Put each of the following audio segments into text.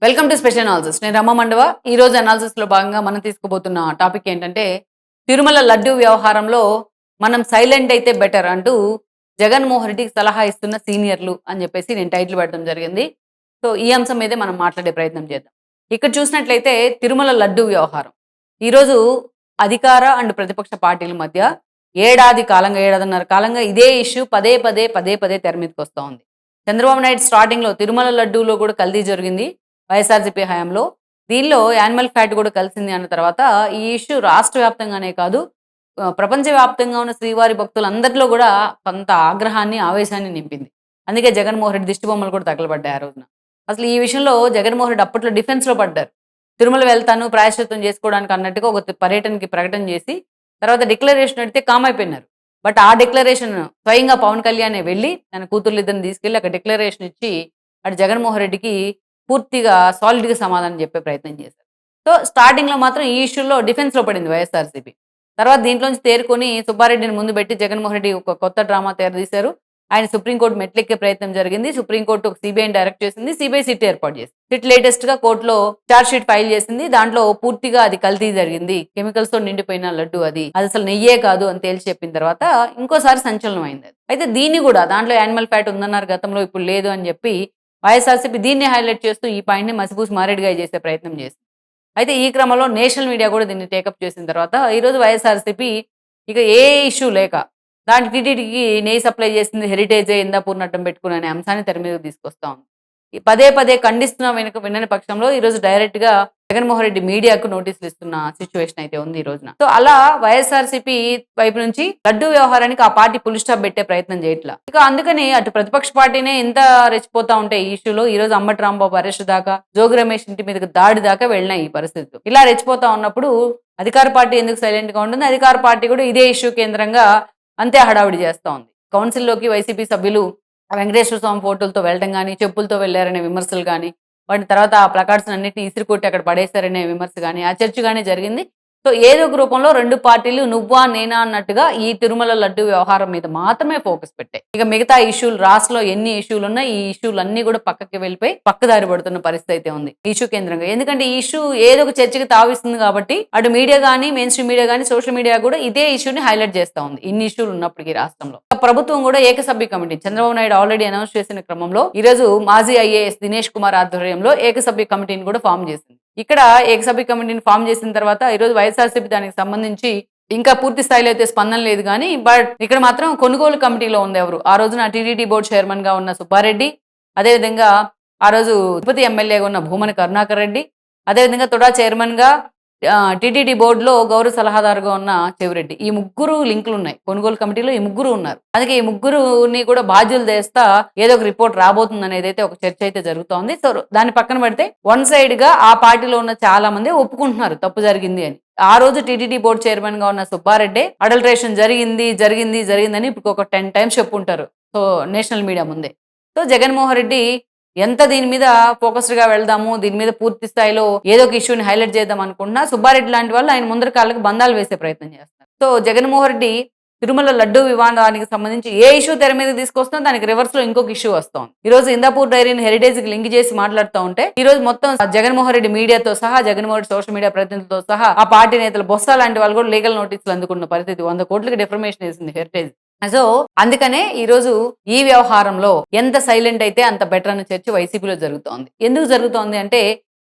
Welcome to special analysis. నేను రమ మండవ. ఈ రోజు అనాలిసిస్‌లో భాగంగా మనం తీసుకోబోతున్న టాపిక్ ఏంటంటే, తిరుమల లడ్డూ వ్యవహారంలో మనం సైలెంట్ అయితే బెటర్ అంటూ జగన్‌మోహన్ రెడ్డికి సలహా ఇస్తున్న సీనియర్‌లు అని చెప్పేసి నేను టైటిల్ పెట్టడం జరిగింది. సో, ఈ అంశం మీదే మనం మాట్లాడే ప్రయత్నం చేద్దాం. ఇక్కడ చూసినట్లయితే తిరుమల లడ్డూ వ్యవహారం. ఈరోజు అధికార అండ్ ప్రతిపక్ష పార్టీల మధ్య ఏడాది కాలంగా, ఏడాదిన్నర కాలంగా ఇదే ఇష్యూ పదే పదే తెర మీదకొస్తా ఉంది. చంద్రబాబు నాయుడు స్టార్టింగ్‌లో తిరుమల లడ్డూలో కూడా కల్తీ జరిగింది. వైఎస్ఆర్‌సీపీ హయాంలో. దీనిలో యానిమల్ ఫ్యాట్ కూడా కలిసింది అన్న తర్వాత ఈ ఇష్యూ రాష్ట్ర వ్యాప్తంగానే కాదు, ప్రపంచవ్యాప్తంగా ఉన్న శ్రీవారి భక్తులందరిలో కూడా కొంత ఆగ్రహాన్ని, ఆవేశాన్ని నింపింది. అందుకే జగన్మోహన్ రెడ్డి దిష్టి బొమ్మలు కూడా తగలబడ్డాయి ఆ రోజున. అసలు ఈ విషయంలో జగన్మోహన్ రెడ్డి అప్పట్లో డిఫెన్స్‌లో పడ్డారు. తిరుమల వెళ్తాను ప్రాయశ్చిత్తం చేసుకోవడానికి అన్నట్టుగా ఒక పర్యటనకి ప్రకటన చేసి, తర్వాత డిక్లరేషన్ అడిగితే కామ్ అయిపోయినారు. బట్ ఆ డిక్లరేషన్ స్వయంగా పవన్ కళ్యాణే వెళ్లి తన కూతుర్లిద్దరిని తీసుకెళ్ళి అక్కడ డిక్లరేషన్ ఇచ్చి, అటు జగన్మోహన్ రెడ్డికి పూర్తిగా సాలిడ్‌గా సమాధానం చెప్పే ప్రయత్నం చేశారు. సో, స్టార్టింగ్‌లో మాత్రం ఈ ఇష్యూలో డిఫెన్స్‌లో పడింది వైఎస్ఆర్‌సీపీ. తర్వాత దీంట్లోంచి తేరుకొని సుబ్బారెడ్డిని ముందు పెట్టి జగన్మోహన్ రెడ్డి ఒక కొత్త డ్రామా తెరదీశారు. ఆయన సుప్రీంకోర్టు మెట్లెక్కే ప్రయత్నం జరిగింది. సుప్రీంకోర్టు ఒక సీబీఐని డైరెక్ట్ చేసింది. సీబీఐ సిట్ ఏర్పాటు చేసింది. సిట్ లేటెస్ట్‌గా కోర్టులో చార్జ్ షీట్ ఫైల్ చేసింది. దాంట్లో పూర్తిగా అది కల్తీ జరిగింది. కెమికల్స్‌తో నిండిపోయిన లడ్డు అది. అది అసలు నెయ్యే కాదు అని తేల్చి చెప్పిన తర్వాత ఇంకోసారి సంచలనం అయింది. అయితే దీన్ని కూడా దాంట్లో యానిమల్ ఫ్యాట్ ఉందన్నారు గతంలో, ఇప్పుడు లేదు అని చెప్పి వైఎస్ఆర్‌సీపీ దీన్ని హైలైట్ చేస్తూ ఈ పాయింట్‌ని మసిపూసి మారేడుకాయ చేసే ప్రయత్నం చేసింది. అయితే ఈ క్రమంలో నేషనల్ మీడియా కూడా దీన్ని టేకప్ చేసిన తర్వాత ఈరోజు వైఎస్ఆర్‌సీపీ ఇక ఏ ఇష్యూ లేక దానికి టీటీడీకి నెయ్యి సప్లై చేసింది హెరిటేజే ఇందాపూర్‌ని అడ్డం పెట్టుకొని అనే అంశాన్ని తెర మీదకి తీసుకొస్తా ఉంది. ఈ పదే ఖండిస్తున్న వినని పక్షంలో ఈరోజు డైరెక్ట్‌గా జగన్మోహన్ రెడ్డి మీడియాకు నోటీసులు ఇస్తున్న సిట్యుయేషన్ అయితే ఉంది ఈ రోజున. సో, అలా వైఎస్ఆర్‌సీపీ వైపు నుంచి లడ్డూ వ్యవహారానికి ఆ పార్టీ ఫుల్ స్టాప్ పెట్టే ప్రయత్నం చేయట్లా. ఇక అందుకని అటు ప్రతిపక్ష పార్టీనే ఇంత రెచ్చిపోతా ఉంటే ఈ ఇష్యూలో ఈరోజు అంబటి రాంబాబు అరెస్ట్ దాకా, జోగి రమేష్ ఇంటి మీదకి దాడి దాకా వెళ్ళినాయి ఈ పరిస్థితులు. ఇలా రెచ్చిపోతా ఉన్నప్పుడు అధికార పార్టీ ఎందుకు సైలెంట్‌గా ఉంటుంది? అధికార పార్టీ కూడా ఇదే ఇష్యూ కేంద్రంగా అంతే హడావిడి చేస్తా ఉంది. కౌన్సిల్‌లోకి వైసీపీ సభ్యులు వెంకటేశ్వర స్వామి ఫోటోలతో వెళ్ళడం గాని, చెప్పులతో వెళ్లారనే విమర్శలు గాని, వాటి తర్వాత ఆ ప్లకార్డ్స్ అన్నిటిని ఇసిరికొట్టి అక్కడ పడేశారనే విమర్శ గాని, ఆ చర్చ గాని జరిగింది. సో, ఏదో ఒక రూపంలో 2 పార్టీలు నువ్వా నేనా అన్నట్టుగా ఈ తిరుమల లడ్డు వ్యవహారం మీద మాత్రమే ఫోకస్ పెట్టాయి. ఇక మిగతా ఇష్యూలు రాష్ట్రంలో ఎన్ని ఇష్యూలున్నాయి, ఈ ఇష్యూలన్నీ కూడా పక్కకి వెళ్ళిపోయి పక్కదారి పడుతున్న పరిస్థితి అయితే ఉంది. ఇష్యూ కేంద్రంగా. ఎందుకంటే ఈ ఇష్యూ ఏదో ఒక చర్చకి తావిస్తుంది కాబట్టి అటు మీడియా గాని, మెయిన్ స్ట్రీమ్ మీడియా గాని, సోషల్ మీడియా కూడా ఇదే ఇష్యూని హైలైట్ చేస్తా ఉంది. ఇన్ని ఇష్యూలు ఉన్నప్పటికీ రాష్ట్రంలో. ప్రభుత్వం కూడా ఏకసభ్య committee Chandrababu Naidu already announce చేసిన క్రమంలో ఈరోజు మాజీ ఐఏఎస్ దినేష్ కుమార్ ఆధ్వర్యంలో ఏకసభ్య కమిటీని కూడా ఫామ్ చేసింది. ఇక్కడ ఏకసభ్య కమిటీని ఫామ్ చేసిన తర్వాత ఈరోజు వైఎస్ఆర్‌సీపీ దానికి సంబంధించి ఇంకా పూర్తి స్థాయిలో అయితే స్పందన లేదు గానీ, బట్ ఇక్కడ మాత్రం కొనుగోలు కమిటీలో ఉంది ఎవరు? ఆ రోజున టీటీడీ బోర్డ్ చైర్మన్‌గా ఉన్న సుబ్బారెడ్డి, అదేవిధంగా ఆ రోజు తిరుపతి ఎమ్మెల్యేగా ఉన్న భూమన కరుణాకర్ రెడ్డి, అదేవిధంగా తుడా చైర్మన్‌గా టీటీడీ బోర్డులో గౌరవ సలహాదారుగా ఉన్న చెవిరెడ్డి. ఈ ముగ్గురు లింకులున్నాయి. కొనుగోలు కమిటీలో ఈ ముగ్గురు ఉన్నారు. అందుకే ఈ ముగ్గురుని కూడా బాధ్యులు చేస్తా ఏదో ఒక రిపోర్ట్ రాబోతుందనేదైతే ఒక చర్చ అయితే జరుగుతోంది. సో, దాన్ని పక్కన పెడితే వన్ సైడ్‌గా ఆ పార్టీలో ఉన్న చాలా మంది ఒప్పుకుంటున్నారు తప్పు జరిగింది అని. ఆ రోజు టీటీడీ బోర్డు చైర్మన్‌గా ఉన్న సుబ్బారెడ్డి అడల్ట్రేషన్ జరిగిందని ఇప్పుడు ఒక 10 టైమ్స్ చెప్పుంటారు. సో, నేషనల్ మీడియా ముందే. సో, జగన్మోహన్ రెడ్డి ఎంత దీని మీద ఫోకస్డ్‌గా వెళ్దాము, దీని మీద పూర్తి స్థాయిలో ఏదో ఒక ఇష్యూని హైలైట్ చేద్దాం అనుకున్నా, సుబ్బారెడ్డి లాంటి వాళ్ళు ఆయన ముందర కాళ్ళకి బంధాలు వేసే ప్రయత్నం చేస్తున్నారు. సో, జగన్మోహన్ రెడ్డి తిరుమల లడ్డూ వివాదానికి సంబంధించి ఏ ఇష్యూ తెర మీదకి తీసుకొస్తున్నా దానికి రివర్స్‌లో ఇంకొక ఇష్యూ వస్తోంది. ఈరోజు ఇందాపూర్ డైరీని హెరిటేజ్‌కి లింక్ చేసి మాట్లాడుతూ ఉంటే, ఈరోజు మొత్తం జగన్మోహన్ రెడ్డి మీడియాతో సహా, జగన్మోహన్ రెడ్డి సోషల్ మీడియా ప్రతినిధులతో సహా, ఆ పార్టీ నేతలు బొత్స లాంటి వాళ్ళు కూడా లీగల్ నోటీసులు అందుకున్న పరిస్థితి. 100 కోట్లకి డిఫర్మేషన్ వేసింది హెరిటేజ్. సో, అందుకనే ఈరోజు ఈ వ్యవహారంలో ఎంత సైలెంట్ అయితే అంత బెటర్ అన్న చర్చ వైసీపీలో జరుగుతోంది. ఎందుకు జరుగుతోంది అంటే,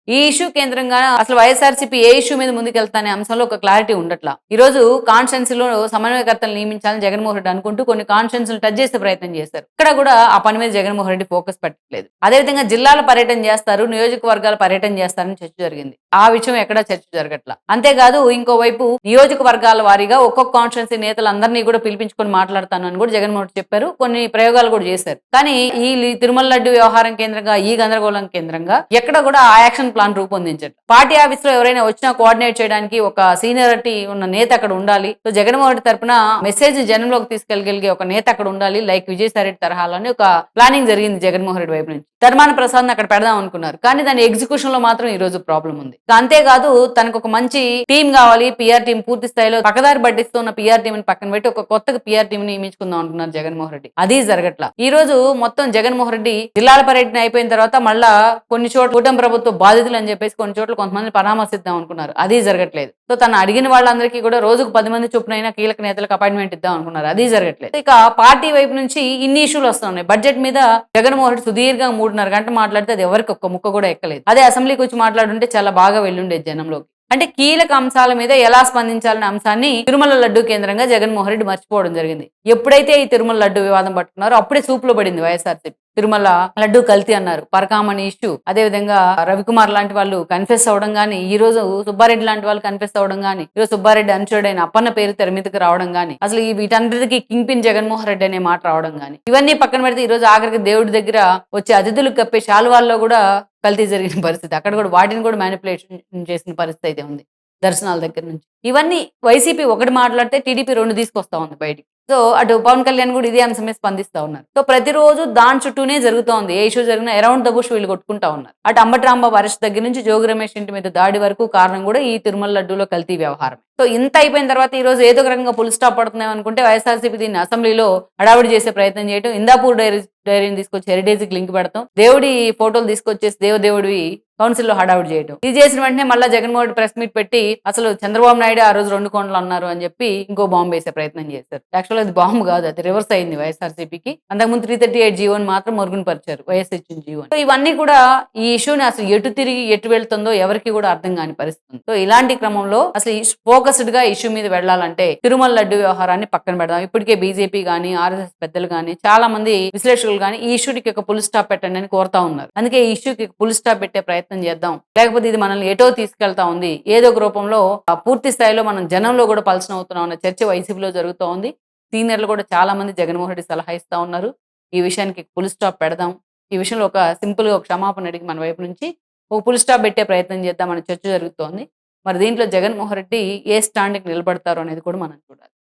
ఈ ఇష్యూ కేంద్రంగా అసలు వైఎస్ఆర్‌సీపీ ఏ ఇష్యూ మీద ముందుకెళ్తానే అంశంలో ఒక క్లారిటీ ఉండట్లా. ఈరోజు కాన్స్టిట్యుయెన్సీలో సమన్వయకర్తలు నియమించాలని జగన్మోహన్ రెడ్డి అనుకుంటూ కొన్ని కాన్స్టిట్యుయెన్సీలు టచ్ చేసే ప్రయత్నం చేశారు. ఇక్కడ కూడా ఆ పని మీద జగన్మోహన్ రెడ్డి ఫోకస్ పెట్టట్లేదు. అదేవిధంగా జిల్లాల పర్యటన చేస్తారు, నియోజకవర్గాల పర్యటన చేస్తారని చర్చ జరిగింది. ఆ విషయం ఎక్కడా చర్చ జరగట్లా. అంతేకాదు ఇంకోవైపు నియోజకవర్గాల వారీగా ఒక్కొక్క కాన్స్టిట్యుయెన్సీ నేతలందరినీ కూడా పిలిపించుకొని మాట్లాడతాను అని కూడా జగన్మోహన్ రెడ్డి చెప్పారు. కొన్ని ప్రయోగాలు కూడా చేశారు. కానీ ఈ తిరుమల లడ్డు వ్యవహారం కేంద్రంగా, ఈ గందరగోళం కేంద్రంగా ఎక్కడ కూడా ఆ యాక్షన్ ప్లాన్ రూపొందించారు. పార్టీ ఆఫీస్ లో ఎవరైనా వచ్చినా కోఆర్డినేట్ చేయడానికి ఒక సీనియారిటీ ఉన్న నేత అక్కడ ఉండాలి. సో, జగన్మోహన్ రెడ్డి తరపున మెసేజ్ జనంలోకి తీసుకెళ్లగలిగే ఒక నేత అక్కడ ఉండాలి. లైక్ విజయసాయి రెడ్డి తరహాలోని ఒక ప్లానింగ్ జరిగింది జగన్మోహన్ రెడ్డి వైపు నుంచి. ధర్మాన ప్రసాద్ని అక్కడ పెడదాం అనుకున్నారు. కానీ దాని ఎగ్జిక్యూషన్ లో మాత్రం ఈ రోజు ప్రాబ్లం ఉంది. అంతేకాదు తనకు ఒక మంచి టీం కావాలి, పిఆర్ టీం పూర్తి స్థాయిలో పక్కదారి పట్టిస్తున్న పిఆర్ టీం పక్కన పెట్టి ఒక కొత్తగా పిఆర్ టీం నియమించుకుందాం అనుకున్నారు జగన్మోహన్ రెడ్డి. అది జరగట్లా. ఈ రోజు మొత్తం జగన్మోహన్ రెడ్డి జిల్లాల పర్యటన అయిపోయిన తర్వాత మళ్ళా కొన్ని చోట్ల కూటమి ప్రభుత్వ బాధితులు అని చెప్పేసి కొన్ని చోట్ల కొంతమంది పరామర్శిద్దాం అనుకున్నారు. అది జరగట్లేదు. సో తను అడిగిన వాళ్ళందరికీ కూడా రోజుకు 10 మంది చొప్పునైనా కీలక నేతలకు అపాయింట్మెంట్ ఇద్దాం అనుకున్నారు. అది జరగట్లేదు. ఇక పార్టీ వైపు నుంచి ఇన్ని ఇష్యూలు వస్తున్నాయి. బడ్జెట్ మీద జగన్మోహన్ రెడ్డి సుదీర్ఘంగా 3.5 గంటలు మాట్లాడితే అది ఎవరికి ఒక్క ముక్క కూడా ఎక్కలేదు. అదే అసెంబ్లీకి వచ్చి మాట్లాడుంటే చాలా బాగా వెళ్ళుండేది జనంలోకి. అంటే కీలక అంశాల మీద ఎలా స్పందించాలనే అంశాన్ని తిరుమల లడ్డు కేంద్రంగా జగన్మోహన్ రెడ్డి మర్చిపోవడం జరిగింది. ఎప్పుడైతే ఈ తిరుమల లడ్డు వివాదం పట్టుకున్నారో అప్పుడే సూపులో పడింది వైఎస్ఆర్సీపీ. తిరుమల లడ్డు కల్తీ అన్నారు, పరకామణి ఇష్యూ, అదే విధంగా రవికుమార్ లాంటి వాళ్ళు కన్ఫెస్ అవ్వడం గానీ, ఈ రోజు సుబ్బారెడ్డి లాంటి వాళ్ళు కన్ఫెస్ అవ్వడం గానీ, ఈ రోజు సుబ్బారెడ్డి అనుచరుడైన అప్పన్న పేరు తెర మీదకి రావడం గానీ, అసలు ఈ వీటన్నిటికీ కింగ్ పిన్ జగన్మోహన్ రెడ్డి అనే మాట రావడం గానీ, ఇవన్నీ పక్కన పెడితే ఈ రోజు ఆఖరికి దేవుడి దగ్గర వచ్చే అతిథులకు కప్పే శాలువాల్లో కూడా కల్తీ జరిగిన పరిస్థితి. అక్కడ కూడా వాటిని కూడా మ్యానిపులేషన్ చేసిన పరిస్థితి అయితే ఉంది దర్శనాల దగ్గర నుంచి. ఇవన్నీ వైసీపీ ఒకటి మాట్లాడితే టీడీపీ 2 తీసుకొస్తా ఉంది బయటికి. సో అటు పవన్ కళ్యాణ్ కూడా ఇదే అంశమే స్పందిస్తా ఉన్నారు. సో ప్రతిరోజు దాని చుట్టూనే జరుగుతోంది. ఏ ఇష్యూ జరిగినా అరౌండ్ ద బుష్ వీళ్ళు కొట్టుకుంటా ఉన్నారు. అటు అంబటి రాంబాబు అరెస్ట్ దగ్గర నుంచి జోగి రమేష్ ఇంటి మీద దాడి వరకు కారణం కూడా ఈ తిరుమల లడ్డూలో కల్తీ వ్యవహారం. సో ఇంత అయిపోయిన తర్వాత ఈ రోజు ఏదో ఒక రకంగా ఫుల్ స్టాప్ పడుతున్నాం అనుకుంటే వైఎస్ఆర్సీపీ దీన్ని అసెంబ్లీలో హడావుడి చేసే ప్రయత్నం చేయడం, ఇందాపూర్ డైరీని తీసుకొచ్చి హెరిటేజ్కి లింక్ పెడతాం, దేవుడి ఫోటోలు తీసుకొచ్చేసి దేవుడివి కౌన్సిల్లో హడావుడి చేయడం. ఇది చేసిన వెంటనే మళ్ళీ జగన్మోహన్ రెడ్డి ప్రెస్ మీట్ పెట్టి అసలు చంద్రబాబు నాయుడు ఆ రోజు 2 కోండ్లు అన్నారు అని చెప్పి ఇంకో బాంబు వేసే ప్రయత్నం చేశారు. యాక్చువల్ అది బాంబు కాదు, అది రివర్స్ అయింది వైఎస్ఆర్సీపీకి. అంతకుముందు 338 జీవోని మాత్రం మరుగున పరిచారు, వైఎస్ ఇచ్చిన జీవో. సో ఇవన్నీ కూడా ఈ ఇష్యూని అసలు ఎటు తిరిగి ఎటు వెళ్తుందో ఎవరికి కూడా అర్థం కాని పరిస్థితి. సో ఇలాంటి క్రమంలో అసలు ఫోకస్డ్ గా ఇష్యూ మీద వెళ్లాలంటే తిరుమల లడ్డు వ్యవహారాన్ని పక్కన పెడదాం. ఇప్పటికే బీజేపీ గానీ, ఆర్ఎస్ఎస్ పెద్దలు గానీ, చాలా మంది విశ్లేషకులు గానీ ఈ ఇష్యూకి ఒక ఫుల్ స్టాప్ పెట్టండి అని కోరుతా ఉన్నారు. అందుకే ఈ ఇష్యూకి ఫుల్ స్టాప్ పెట్టే ప్రయత్నం చేద్దాం, లేకపోతే ఇది మనల్ని ఎటో తీసుకెళ్తా ఉంది, ఏదో ఒక రూపంలో పూర్తి స్థాయిలో మనం జనంలో కూడా పలచన అవుతున్నాం అన్న చర్చ వైసీపీలో జరుగుతూ ఉంది. సీనియర్లు కూడా చాలా మంది జగన్మోహన్ రెడ్డి సలహా ఇస్తా ఉన్నారు, ఈ విషయానికి ఫుల్ స్టాప్ పెడదాం, ఈ విషయంలో ఒక సింపుల్ గా ఒక క్షమాపణ అడిగి మన వైపు నుంచి ఒక ఫుల్ స్టాప్ పెట్టే ప్రయత్నం చేద్దాం అనే చర్చ జరుగుతోంది. మరి దీంట్లో జగన్మోహన్ రెడ్డి ఏ స్టాండ్కి నిలబడతారో అనేది కూడా మనం చూడాలి.